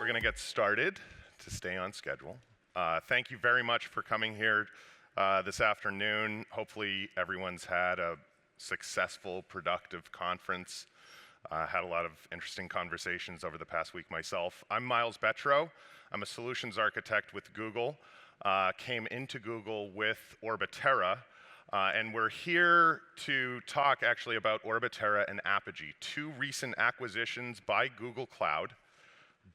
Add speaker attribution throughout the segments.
Speaker 1: We're going to get started to stay on schedule. Thank you very much for coming here this afternoon. Hopefully everyone's had a successful, productive conference. Had a lot of interesting conversations over the past week myself. I'm Miles Betro. I'm a solutions architect with Google. Came into Google with Orbitera. And we're here to talk actually about Orbitera and Apigee, two recent acquisitions by Google Cloud,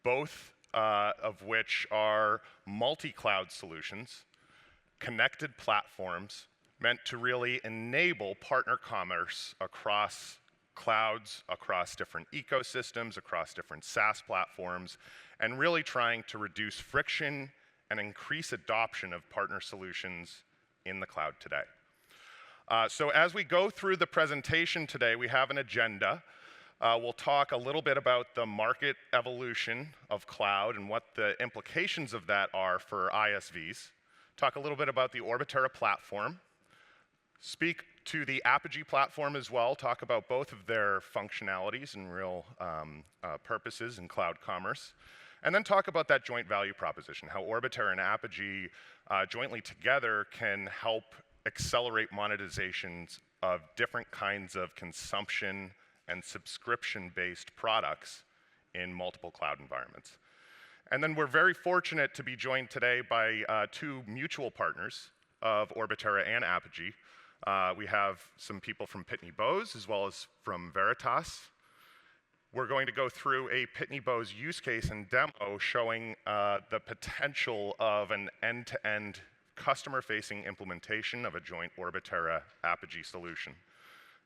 Speaker 1: both of which are multi-cloud solutions, connected platforms meant to really enable partner commerce across clouds, across different ecosystems, across different SaaS platforms, and really trying to reduce friction and increase adoption of partner solutions in the cloud today. So as we go through the presentation today, we have an agenda. We'll talk a little bit about the market evolution of cloud and what the implications of that are for ISVs. Talk a little bit about the Orbitera platform. Speak to the Apigee platform as well. Talk about both of their functionalities and real purposes in cloud commerce. And then talk about that joint value proposition, how Orbitera and Apigee jointly together can help accelerate monetizations of different kinds of consumption and subscription-based products in multiple cloud environments. And then we're very fortunate to be joined today by two mutual partners of Orbitera and Apigee. We have some people from Pitney Bowes as well as from Veritas. We're going to go through a Pitney Bowes use case and demo showing the potential of an end-to-end customer-facing implementation of a joint Orbitera-Apigee solution.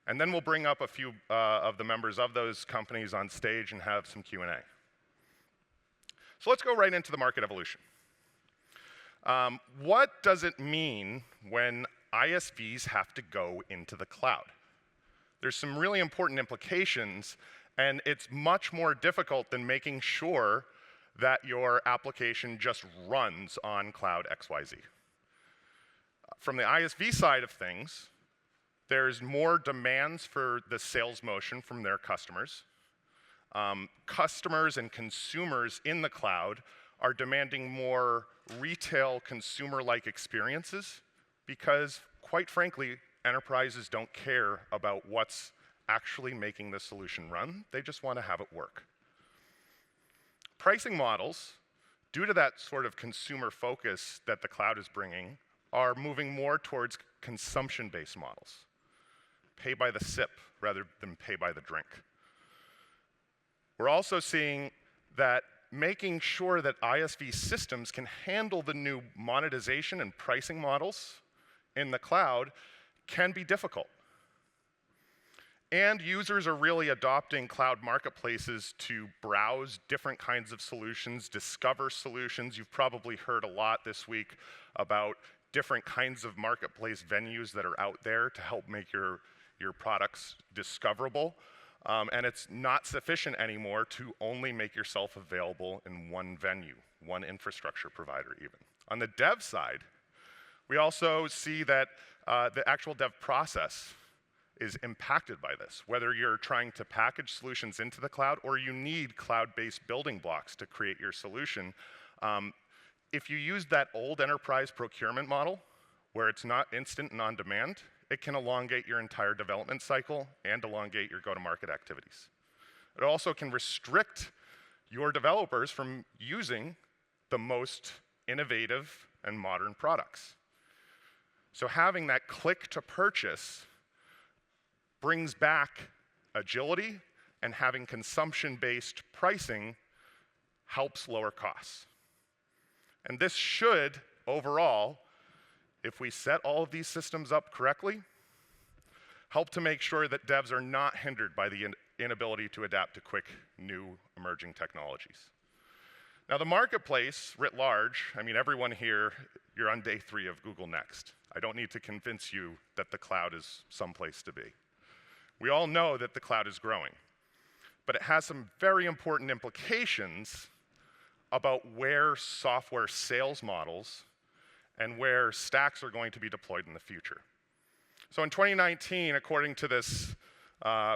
Speaker 1: And then we'll bring up a few of the members of those companies on stage and have some Q&A. So let's go right into the market evolution. What does it mean when ISVs have to go into the cloud? There's some really important implications, and it's much more difficult than making sure that your application just runs on cloud XYZ. From the ISV side of things, there's more demands for the sales motion from their customers. Customers and consumers in the cloud are demanding more retail consumer-like experiences because, quite frankly, enterprises don't care about what's actually making the solution run. They just want to have it work. Pricing models, due to that sort of consumer focus that the cloud is bringing, are moving more towards consumption-based models. Pay by the sip rather than pay by the drink. We're also seeing that making sure that ISV systems can handle the new monetization and pricing models in the cloud can be difficult. And users are really adopting cloud marketplaces to browse different kinds of solutions, discover solutions. You've probably heard a lot this week about different kinds of marketplace venues that are out there to help make your products discoverable. And it's not sufficient anymore to only make yourself available in one venue, one infrastructure provider even. On the dev side, we also see that the actual dev process is impacted by this. Whether you're trying to package solutions into the cloud or you need cloud-based building blocks to create your solution, if you use that old enterprise procurement model, where it's not instant and on demand, it can elongate your entire development cycle and elongate your go-to-market activities. It also can restrict your developers from using the most innovative and modern products. So having that click to purchase brings back agility, and having consumption-based pricing helps lower costs. And this should, overall, if we set all of these systems up correctly, help to make sure that devs are not hindered by the inability to adapt to quick, new, emerging technologies. Now, the marketplace writ large, I mean, everyone here, you're on day 3 of Google Next. I don't need to convince you that the cloud is someplace to be. We all know that the cloud is growing, but it has some very important implications about where software sales models and where stacks are going to be deployed in the future. So in 2019, according to this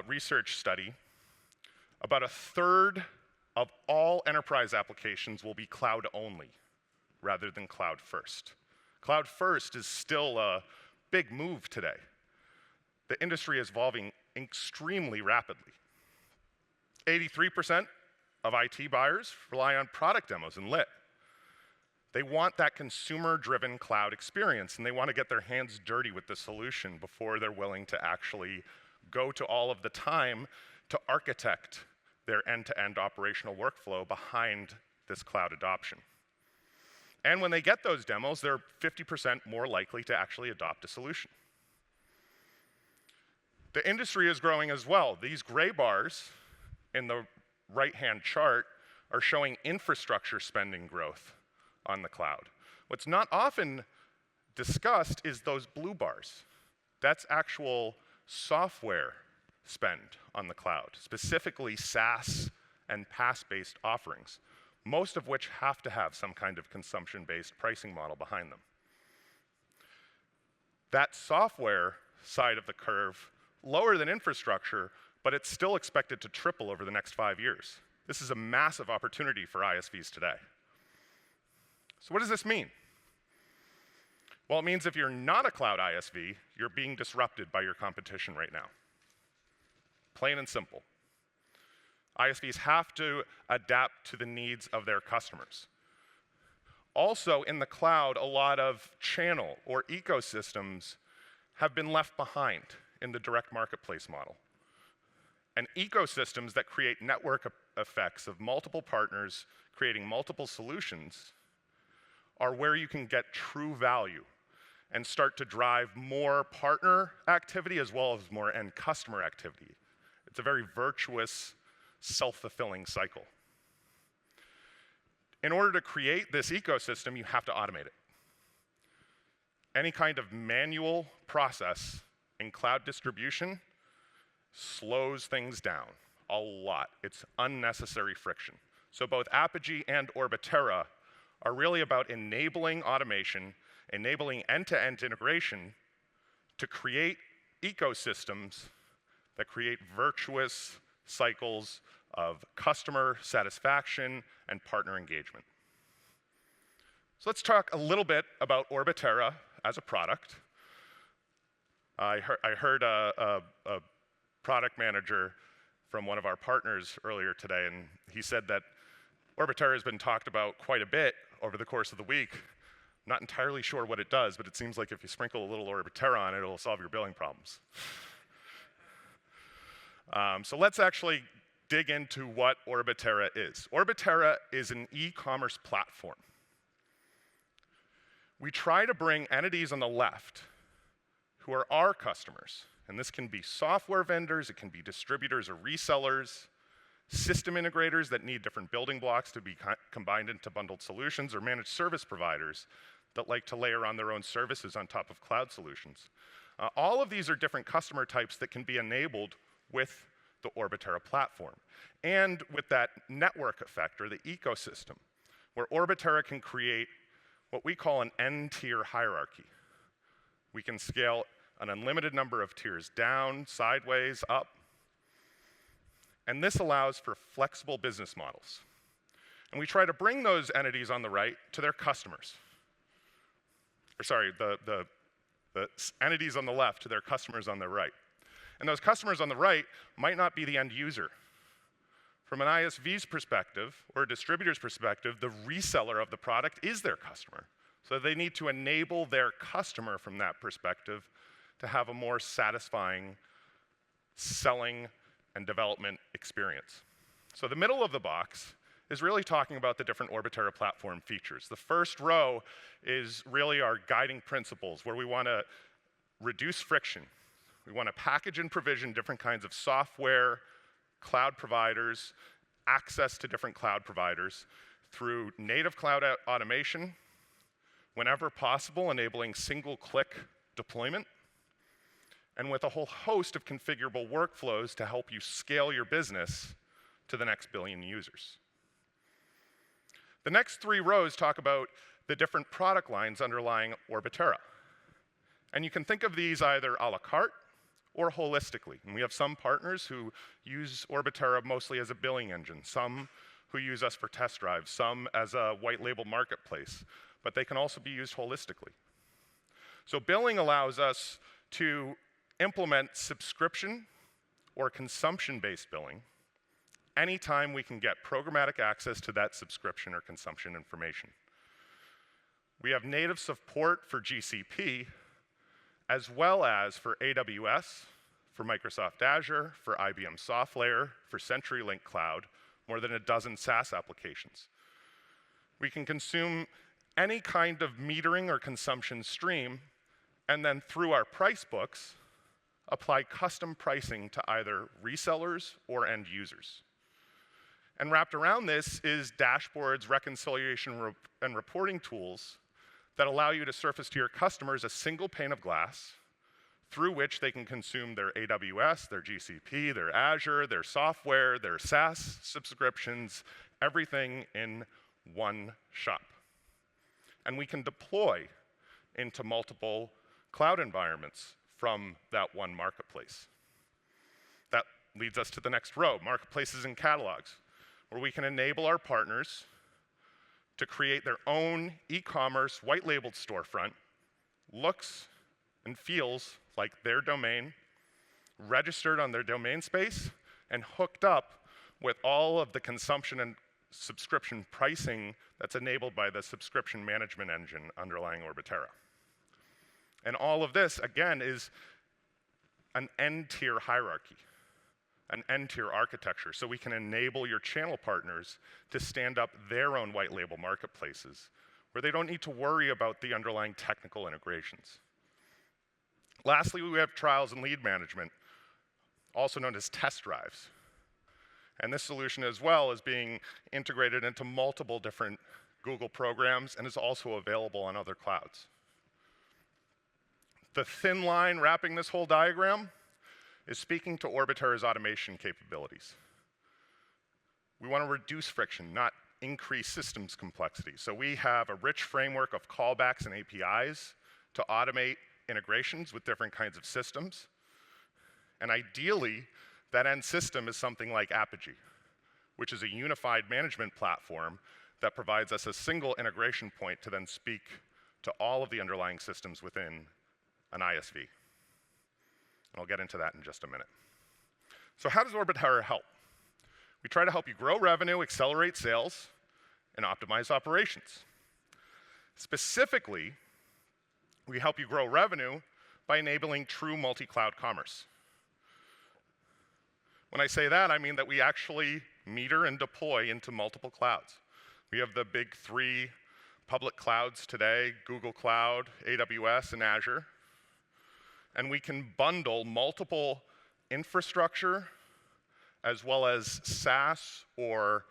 Speaker 1: research study, about a third of all enterprise applications will be cloud only rather than cloud first. Cloud first is still a big move today. The industry is evolving extremely rapidly. 83% of IT buyers rely on product demos and lit. They want that consumer-driven cloud experience, and they want to get their hands dirty with the solution before they're willing to actually go to all of the time to architect their end-to-end operational workflow behind this cloud adoption. And when they get those demos, they're 50% more likely to actually adopt a solution. The industry is growing as well. These gray bars in the right-hand chart are showing infrastructure spending growth on the cloud. What's not often discussed is those blue bars. That's actual software spend on the cloud, specifically SaaS and PaaS-based offerings, most of which have to have some kind of consumption-based pricing model behind them. That software side of the curve, lower than infrastructure, but it's still expected to triple over the next 5 years. This is a massive opportunity for ISVs today. So what does this mean? Well, it means if you're not a cloud ISV, you're being disrupted by your competition right now. Plain and simple. ISVs have to adapt to the needs of their customers. Also, in the cloud, a lot of channel or ecosystems have been left behind in the direct marketplace model. And ecosystems that create network effects of multiple partners creating multiple solutions are where you can get true value and start to drive more partner activity as well as more end customer activity. It's a very virtuous, self-fulfilling cycle. In order to create this ecosystem, you have to automate it. Any kind of manual process in cloud distribution slows things down a lot. It's unnecessary friction. So both Apigee and Orbitera are really about enabling automation, enabling end-to-end integration to create ecosystems that create virtuous cycles of customer satisfaction and partner engagement. So let's talk a little bit about Orbitera as a product. I heard a product manager from one of our partners earlier today, and he said that Orbitera has been talked about quite a bit over the course of the week. Not entirely sure what it does, but it seems like if you sprinkle a little Orbitera on it, it'll solve your billing problems. So let's actually dig into what Orbitera is. Orbitera is an e-commerce platform. We try to bring entities on the left who are our customers, and this can be software vendors, it can be distributors or resellers, system integrators that need different building blocks to be combined into bundled solutions, or managed service providers that like to layer on their own services on top of cloud solutions. All of these are different customer types that can be enabled with the Orbitera platform, and with that network effect, or the ecosystem, where Orbitera can create what we call an N-tier hierarchy. We can scale an unlimited number of tiers down, sideways, up, and this allows for flexible business models. And we try to bring those entities on the right to their customers. Or sorry, the entities on the left to their customers on the right. And those customers on the right might not be the end user. From an ISV's perspective, or a distributor's perspective, the reseller of the product is their customer. So they need to enable their customer from that perspective to have a more satisfying selling and development experience. So the middle of the box is really talking about the different Orbitera platform features. The first row is really our guiding principles, where we want to reduce friction. We want to package and provision different kinds of software, cloud providers, access to different cloud providers through native cloud automation, whenever possible, enabling single-click deployment, and with a whole host of configurable workflows to help you scale your business to the next billion users. The next three rows talk about the different product lines underlying Orbitera. And you can think of these either a la carte or holistically. And we have some partners who use Orbitera mostly as a billing engine, some who use us for test drives, some as a white label marketplace, but they can also be used holistically. So billing allows us to implement subscription or consumption-based billing anytime we can get programmatic access to that subscription or consumption information. We have native support for GCP, as well as for AWS, for Microsoft Azure, for IBM SoftLayer, for CenturyLink Cloud, more than a dozen SaaS applications. We can consume any kind of metering or consumption stream, and then through our price books, apply custom pricing to either resellers or end users. And wrapped around this is dashboards, reconciliation, and reporting tools that allow you to surface to your customers a single pane of glass through which they can consume their AWS, their GCP, their Azure, their software, their SaaS subscriptions, everything in one shop. And we can deploy into multiple cloud environments from that one marketplace. That leads us to the next row, marketplaces and catalogs, where we can enable our partners to create their own e-commerce white-labeled storefront, looks and feels like their domain, registered on their domain space, and hooked up with all of the consumption and subscription pricing that's enabled by the subscription management engine underlying Orbitera. And all of this, again, is an N-tier hierarchy, an N-tier architecture, so we can enable your channel partners to stand up their own white label marketplaces where they don't need to worry about the underlying technical integrations. Lastly, we have trials and lead management, also known as test drives. And this solution as well is being integrated into multiple different Google programs and is also available on other clouds. The thin line wrapping this whole diagram is speaking to Orbitera's automation capabilities. We want to reduce friction, not increase systems complexity. So we have a rich framework of callbacks and APIs to automate integrations with different kinds of systems. And ideally, that end system is something like Apigee, which is a unified management platform that provides us a single integration point to then speak to all of the underlying systems within an ISV. And I'll get into that in just a minute. So how does Orbitera help? We try to help you grow revenue, accelerate sales, and optimize operations. Specifically, we help you grow revenue by enabling true multi-cloud commerce. When I say that, I mean that we actually meter and deploy into multiple clouds. We have the big three public clouds today, Google Cloud, AWS, and Azure. And we can bundle multiple infrastructure as well as SaaS or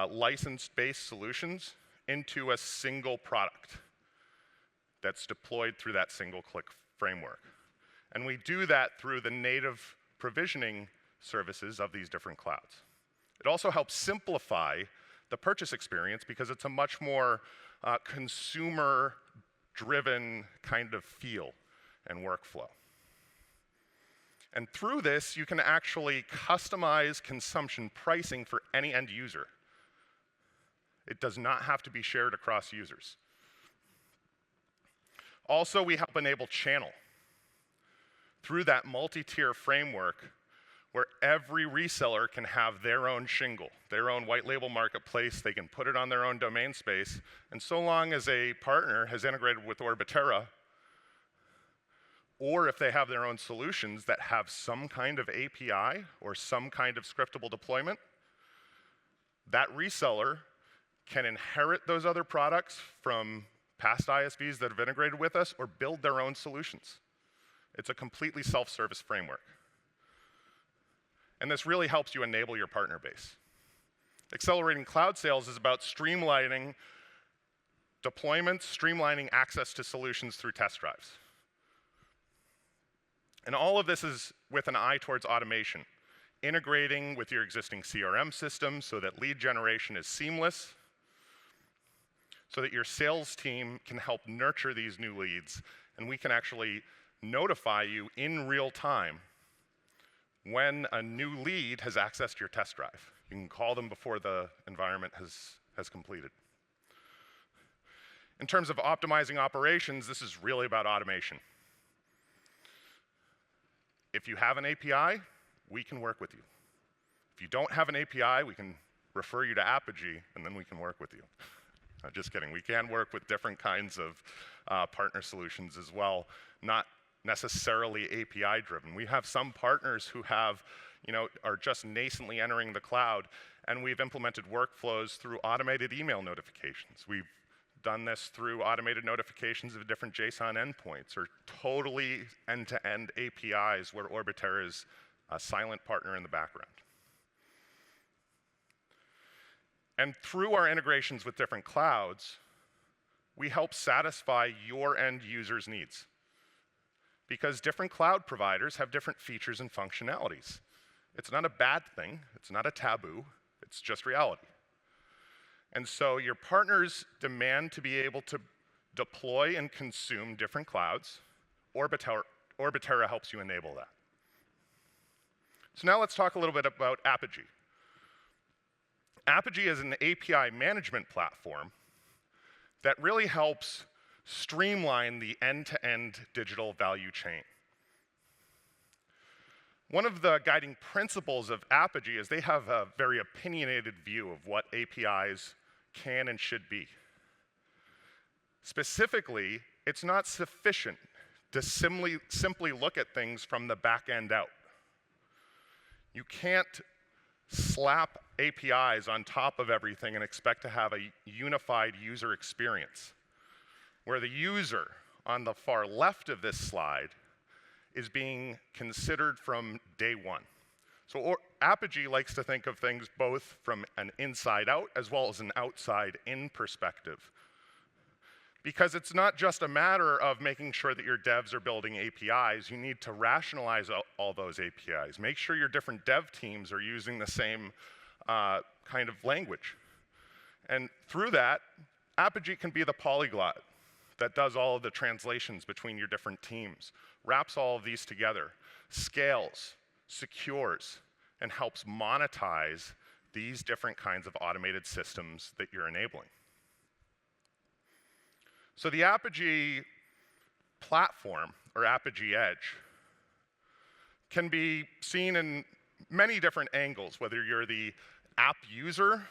Speaker 1: license-based solutions into a single product that's deployed through that single-click framework. And we do that through the native provisioning services of these different clouds. It also helps simplify the purchase experience because it's a much more consumer-driven kind of feel and workflow. And through this, you can actually customize consumption pricing for any end user. It does not have to be shared across users. Also, we help enable channel through that multi-tier framework where every reseller can have their own shingle, their own white label marketplace. They can put it on their own domain space. And so long as a partner has integrated with Orbitera, or if they have their own solutions that have some kind of API or some kind of scriptable deployment, that reseller can inherit those other products from past ISVs that have integrated with us or build their own solutions. It's a completely self-service framework. And this really helps you enable your partner base. Accelerating cloud sales is about streamlining deployments, streamlining access to solutions through test drives. And all of this is with an eye towards automation, integrating with your existing CRM system so that lead generation is seamless, so that your sales team can help nurture these new leads, and we can actually notify you in real time when a new lead has accessed your test drive. You can call them before the environment has completed. In terms of optimizing operations, this is really about automation. If you have an API, we can work with you. If you don't have an API, we can refer you to Apigee, and then we can work with you. Just kidding. We can work with different kinds of partner solutions as well, not necessarily API driven. We have some partners who have, are just nascently entering the cloud, and we've implemented workflows through automated email notifications. We've done this through automated notifications of different JSON endpoints, or totally end-to-end APIs where Orbitera is a silent partner in the background. And through our integrations with different clouds, we help satisfy your end users' needs. Because different cloud providers have different features and functionalities. It's not a bad thing, it's not a taboo, it's just reality. And so your partners demand to be able to deploy and consume different clouds. Orbitera helps you enable that. So now let's talk a little bit about Apigee. Apigee is an API management platform that really helps streamline the end-to-end digital value chain. One of the guiding principles of Apigee is they have a very opinionated view of what APIs can and should be. Specifically, it's not sufficient to simply look at things from the back end out. You can't slap APIs on top of everything and expect to have a unified user experience, where the user on the far left of this slide is being considered from day one. So Apigee likes to think of things both from an inside out as well as an outside in perspective. Because it's not just a matter of making sure that your devs are building APIs, you need to rationalize all those APIs. Make sure your different dev teams are using the same kind of language. And through that, Apigee can be the polyglot that does all of the translations between your different teams, wraps all of these together, scales, secures, and helps monetize these different kinds of automated systems that you're enabling. So the Apigee platform, or Apigee Edge, can be seen in many different angles, whether you're the app user,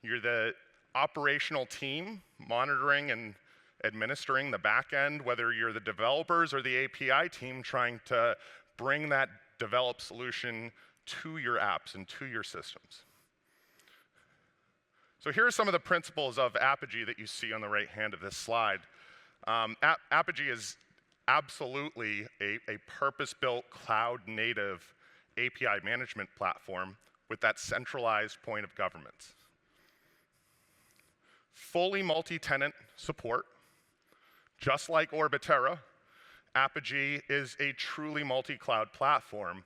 Speaker 1: you're the operational team monitoring and administering the back end, whether you're the developers or the API team trying to bring that developed solution to your apps and to your systems. So here are some of the principles of Apigee that you see on the right hand of this slide. Apigee is absolutely a purpose-built, cloud-native API management platform with that centralized point of governance. Fully multi-tenant support. Just like Orbitera, Apigee is a truly multi-cloud platform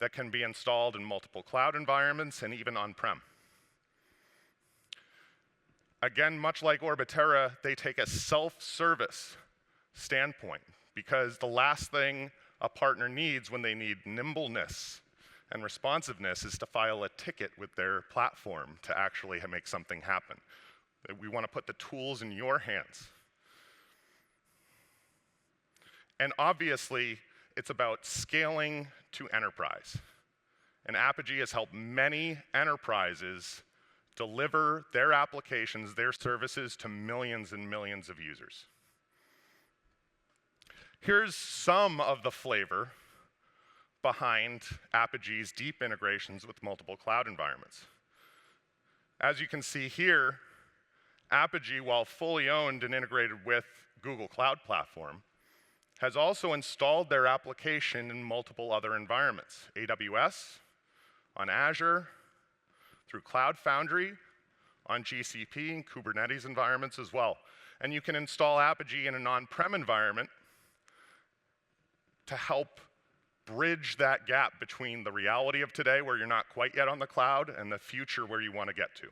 Speaker 1: that can be installed in multiple cloud environments and even on-prem. Again, much like Orbitera, they take a self-service standpoint, because the last thing a partner needs when they need nimbleness and responsiveness is to file a ticket with their platform to actually make something happen. We want to put the tools in your hands. And obviously, it's about scaling to enterprise. And Apigee has helped many enterprises deliver their applications, their services to millions and millions of users. Here's some of the flavor behind Apigee's deep integrations with multiple cloud environments. As you can see here, Apigee, while fully owned and integrated with Google Cloud Platform, has also installed their application in multiple other environments, AWS, on Azure, through Cloud Foundry, on GCP and Kubernetes environments as well. And you can install Apigee in an on-prem environment to help bridge that gap between the reality of today, where you're not quite yet on the cloud, and the future where you want to get to.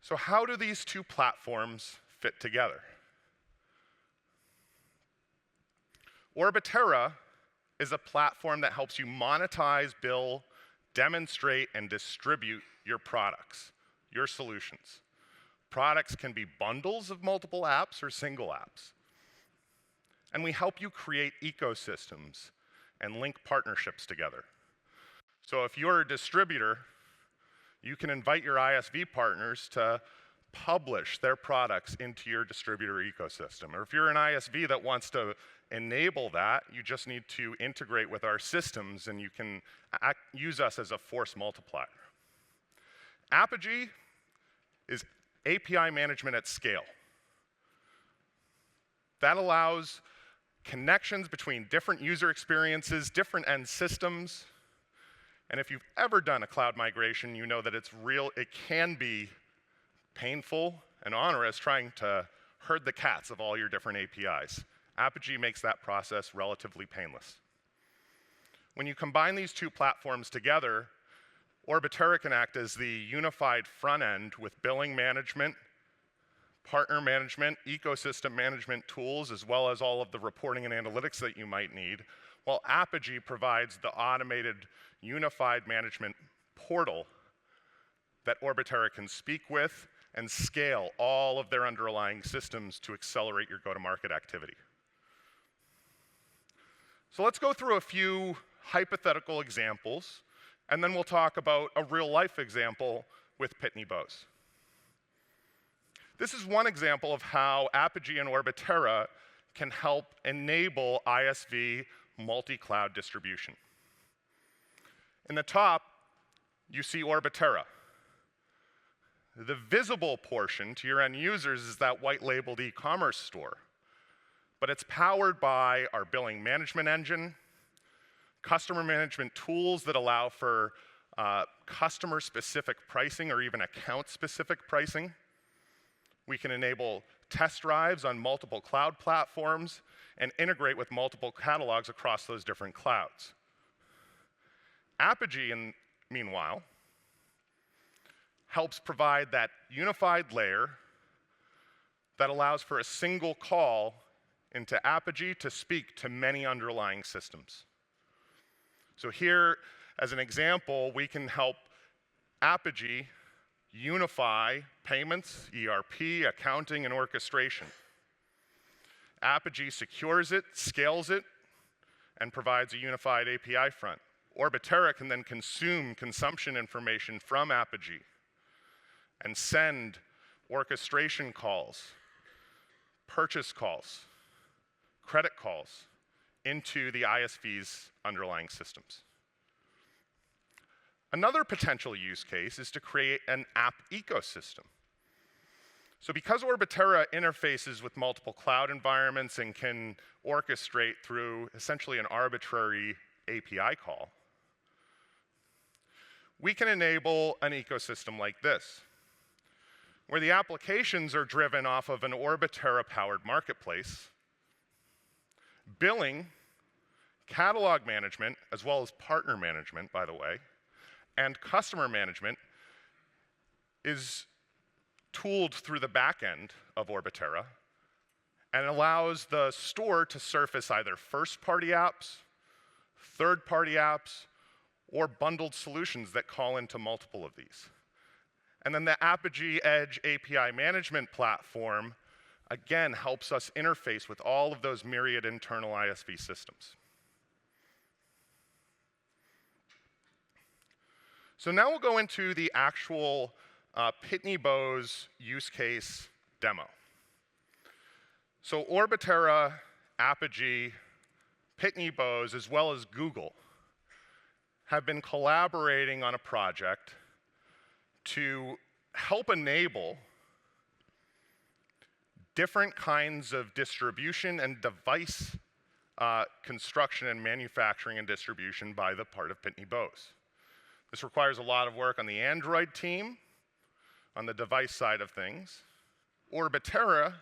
Speaker 1: So how do these two platforms fit together? Orbitera is a platform that helps you monetize, bill, demonstrate, and distribute your products, your solutions. Products can be bundles of multiple apps or single apps. And we help you create ecosystems and link partnerships together. So if you're a distributor, you can invite your ISV partners to publish their products into your distributor ecosystem. Or if you're an ISV that wants to enable that, you just need to integrate with our systems and you can use us as a force multiplier. Apigee is API management at scale. That allows connections between different user experiences, different end systems. And if you've ever done a cloud migration, you know that it can be painful and onerous trying to herd the cats of all your different APIs. Apigee makes that process relatively painless. When you combine these two platforms together, Orbitera can act as the unified front end with billing management, partner management, ecosystem management tools, as well as all of the reporting and analytics that you might need, while Apigee provides the automated unified management portal that Orbitera can speak with and scale all of their underlying systems to accelerate your go-to-market activity. So let's go through a few hypothetical examples, and then we'll talk about a real-life example with Pitney Bowes. This is one example of how Apigee and Orbitera can help enable ISV multi-cloud distribution. In the top, you see Orbitera. The visible portion to your end users is that white-labeled e-commerce store, but it's powered by our billing management engine, customer management tools that allow for customer-specific pricing or even account-specific pricing. We can enable test drives on multiple cloud platforms and integrate with multiple catalogs across those different clouds. Apigee, meanwhile, helps provide that unified layer that allows for a single call into Apigee to speak to many underlying systems. So here, as an example, we can help Apigee unify payments, ERP, accounting, and orchestration. Apigee secures it, scales it, and provides a unified API front. Orbitera can then consume consumption information from Apigee and send orchestration calls, purchase calls, credit calls into the ISV's underlying systems. Another potential use case is to create an app ecosystem. So because Orbitera interfaces with multiple cloud environments and can orchestrate through essentially an arbitrary API call, we can enable an ecosystem like this, where the applications are driven off of an Orbitera-powered marketplace. Billing, catalog management, as well as partner management, by the way, and customer management is tooled through the back end of Orbitera and allows the store to surface either first-party apps, third-party apps, or bundled solutions that call into multiple of these. And then the Apigee Edge API management platform, again, helps us interface with all of those myriad internal ISV systems. So now we'll go into the actual Pitney Bowes use case demo. So Orbitera, Apigee, Pitney Bowes, as well as Google, have been collaborating on a project to help enable different kinds of distribution and device construction and manufacturing and distribution by the part of Pitney Bowes. This requires a lot of work on the Android team, on the device side of things, Orbitera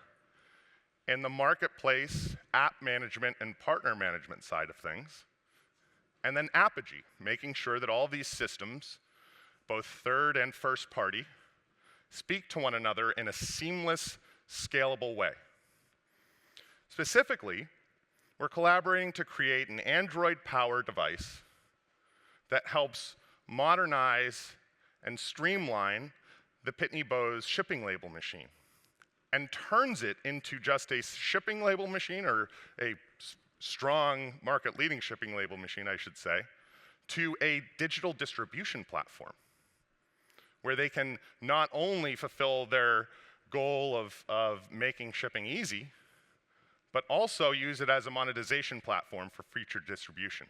Speaker 1: in the marketplace, app management, and partner management side of things, and then Apigee, making sure that all these systems, both third and first party, speak to one another in a seamless, scalable way. Specifically, We're collaborating to create an Android-powered device that helps modernize and streamline the Pitney Bowes shipping label machine and turns it into just a shipping label machine, or a strong market-leading shipping label machine, I should say, to a digital distribution platform where they can not only fulfill their goal of making shipping easy, but also use it as a monetization platform for future distribution.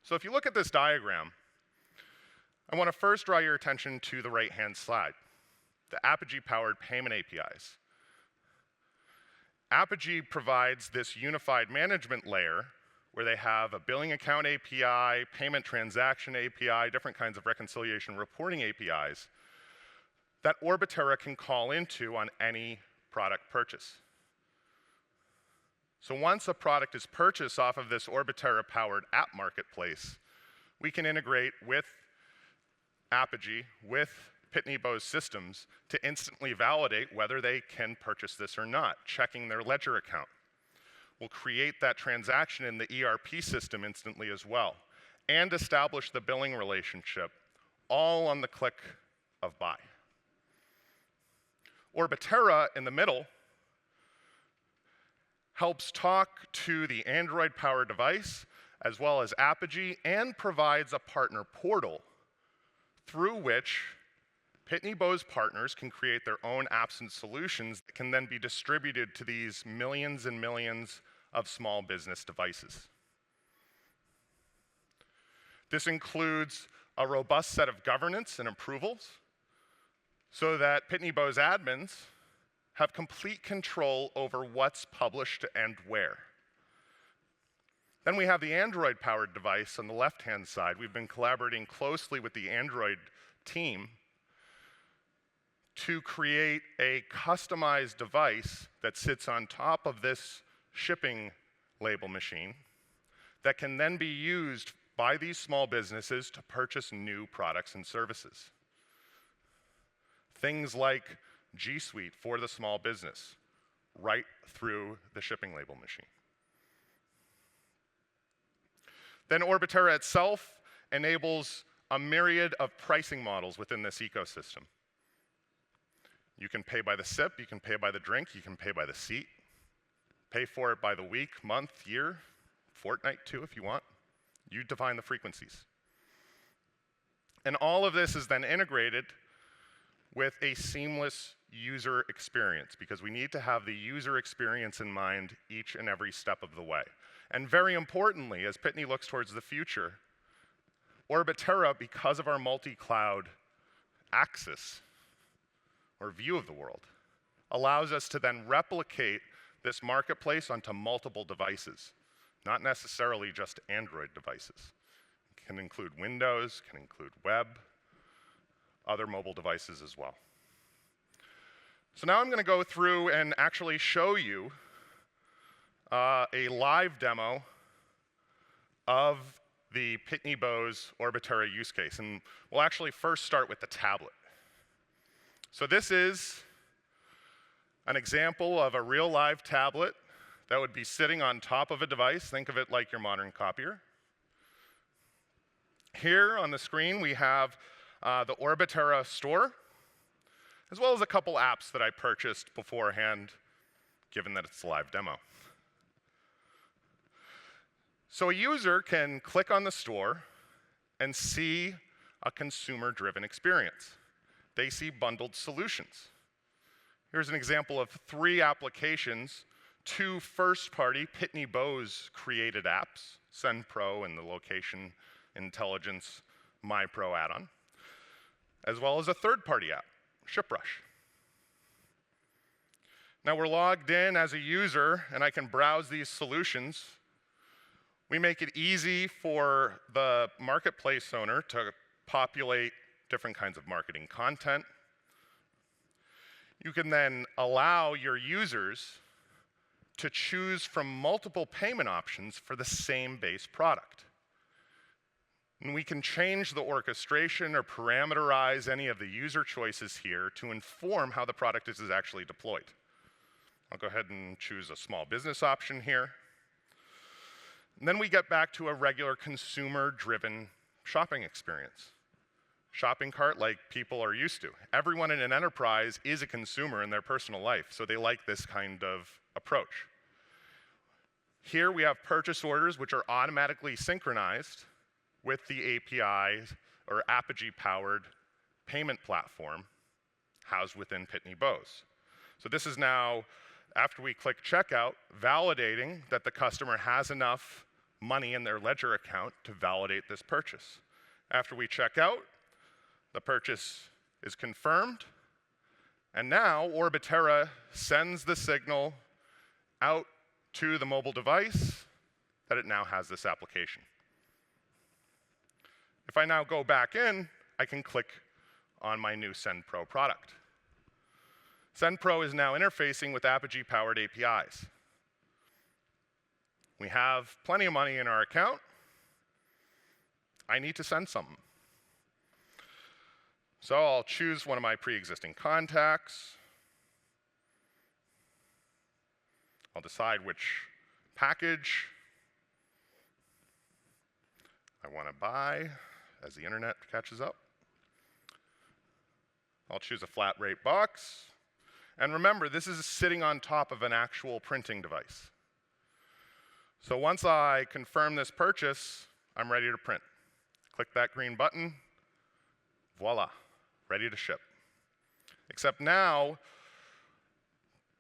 Speaker 1: So if you look at this diagram, I want to first draw your attention to the right-hand slide, the Apigee-powered payment APIs. Apigee provides this unified management layer where they have a billing account API, payment transaction API, different kinds of reconciliation reporting APIs that Orbitera can call into on any product purchase. So once a product is purchased off of this Orbitera-powered app marketplace, we can integrate with Apigee, with Pitney Bowes systems to instantly validate whether they can purchase this or not, checking their ledger account. We'll create that transaction in the ERP system instantly as well, and establish the billing relationship, all on the click of buy. Orbitera in the middle helps talk to the Android-powered device as well as Apigee, and provides a partner portal through which Pitney Bowes partners can create their own apps and solutions that can then be distributed to these millions and millions of small business devices. This includes a robust set of governance and approvals so that Pitney Bowes admins have complete control over what's published and where. Then we have the Android-powered device on the left-hand side. We've been collaborating closely with the Android team to create a customized device that sits on top of this shipping label machine that can then be used by these small businesses to purchase new products and services. Things like G Suite for the small business, right through the shipping label machine. Then Orbitera itself enables a myriad of pricing models within this ecosystem. You can pay by the sip, you can pay by the drink, you can pay by the seat. Pay for it by the week, month, year, fortnight too if you want. You define the frequencies. And all of this is then integrated with a seamless user experience, because we need to have the user experience in mind each and every step of the way. And very importantly, as Pitney looks towards the future, Orbitera, because of our multi-cloud axis or view of the world, allows us to then replicate this marketplace onto multiple devices, not necessarily just Android devices. It can include Windows, can include web, other mobile devices as well. So now I'm going to go through and actually show you a live demo of the Pitney Bowes Orbitera use case. And we'll actually first start with the tablet. So this is an example of a real live tablet that would be sitting on top of a device. Think of it like your modern copier. Here on the screen we have the Orbitera store, as well as a couple apps that I purchased beforehand, given that it's a live demo. So a user can click on the store and see a consumer-driven experience. They see bundled solutions. Here's an example of 3 applications, 2 first-party Pitney Bowes created apps, Send Pro and the Location Intelligence My Pro add-on, as well as a third-party app, ShipRush. Now we're logged in as a user, and I can browse these solutions. We make it easy for the marketplace owner to populate different kinds of marketing content. You can then allow your users to choose from multiple payment options for the same base product. And we can change the orchestration or parameterize any of the user choices here to inform how the product is actually deployed. I'll go ahead and choose a small business option here. And then we get back to a regular consumer-driven shopping experience. Shopping cart like people are used to. Everyone in an enterprise is a consumer in their personal life, so they like this kind of approach. Here we have purchase orders which are automatically synchronized with the API or Apigee-powered payment platform housed within Pitney Bowes. So this is now, after we click checkout, validating that the customer has enough money in their ledger account to validate this purchase. After we check out, the purchase is confirmed, and now Orbitera sends the signal out to the mobile device that it now has this application. If I now go back in, I can click on my new SendPro product. SendPro is now interfacing with Apigee-powered APIs. We have plenty of money in our account. I need to send something. So I'll choose one of my pre-existing contacts. I'll decide which package I want to buy as the internet catches up. I'll choose a flat rate box. And remember, this is sitting on top of an actual printing device. So once I confirm this purchase, I'm ready to print. Click that green button, voila, ready to ship. Except now,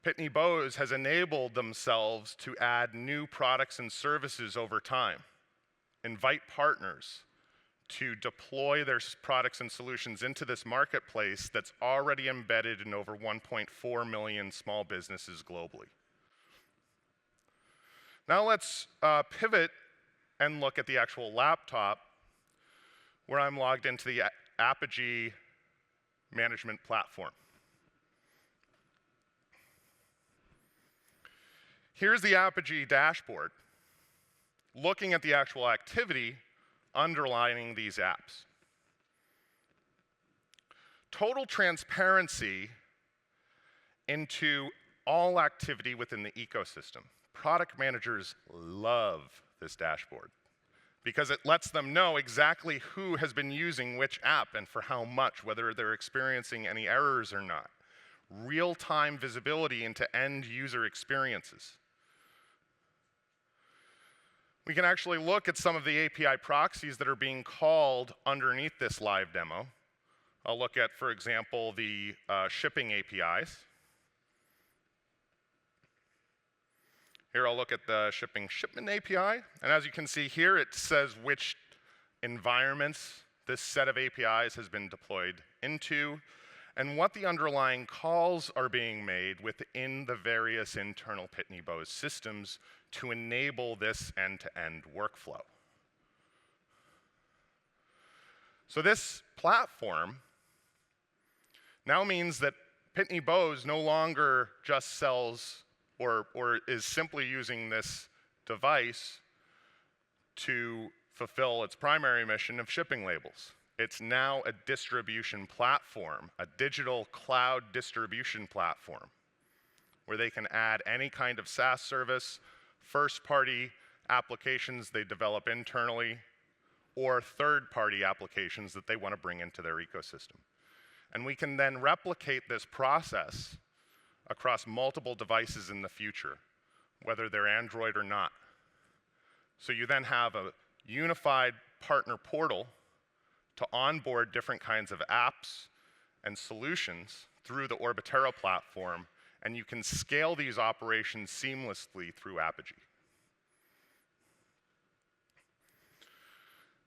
Speaker 1: Pitney Bowes has enabled themselves to add new products and services over time, invite partners to deploy their products and solutions into this marketplace that's already embedded in over 1.4 million small businesses globally. Now let's pivot and look at the actual laptop where I'm logged into the Apigee management platform. Here's the Apigee dashboard, looking at the actual activity underlining these apps. Total transparency into all activity within the ecosystem. Product managers love this dashboard because it lets them know exactly who has been using which app and for how much, whether they're experiencing any errors or not. Real-time visibility into end user experiences. We can actually look at some of the API proxies that are being called underneath this live demo. I'll look at, for example, the shipping APIs. Here I'll look at the shipping shipment API. And as you can see here, it says which environments this set of APIs has been deployed into and what the underlying calls are being made within the various internal Pitney Bowes systems to enable this end-to-end workflow. So this platform now means that Pitney Bowes no longer just sells or is simply using this device to fulfill its primary mission of shipping labels. It's now a distribution platform, a digital cloud distribution platform, where they can add any kind of SaaS service, first-party applications they develop internally, or third-party applications that they want to bring into their ecosystem. And we can then replicate this process across multiple devices in the future, whether they're Android or not. So you then have a unified partner portal to onboard different kinds of apps and solutions through the Orbitera platform, and you can scale these operations seamlessly through Apigee.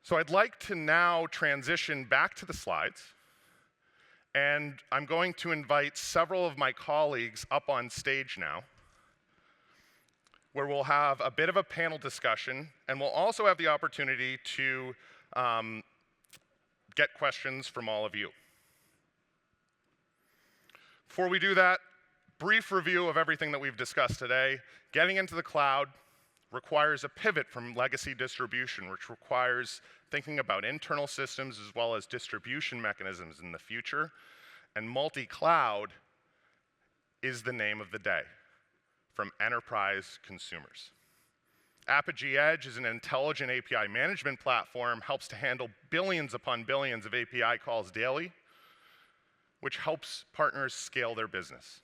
Speaker 1: So I'd like to now transition back to the slides, and I'm going to invite several of my colleagues up on stage now, where we'll have a bit of a panel discussion, and we'll also have the opportunity to get questions from all of you. Before we do that, brief review of everything that we've discussed today. Getting into the cloud requires a pivot from legacy distribution, which requires thinking about internal systems as well as distribution mechanisms in the future. And multi-cloud is the name of the day from enterprise consumers. Apigee Edge is an intelligent API management platform, helps to handle billions upon billions of API calls daily, which helps partners scale their business.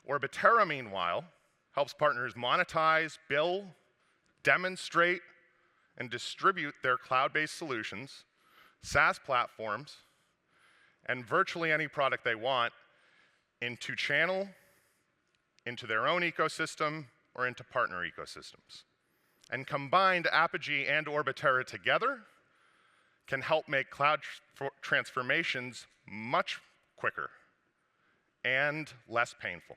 Speaker 1: Orbitera, meanwhile, helps partners monetize, bill, demonstrate, and distribute their cloud-based solutions, SaaS platforms, and virtually any product they want into channel, into their own ecosystem, or into partner ecosystems. And combined, Apigee and Orbitera together can help make cloud transformations much quicker and less painful.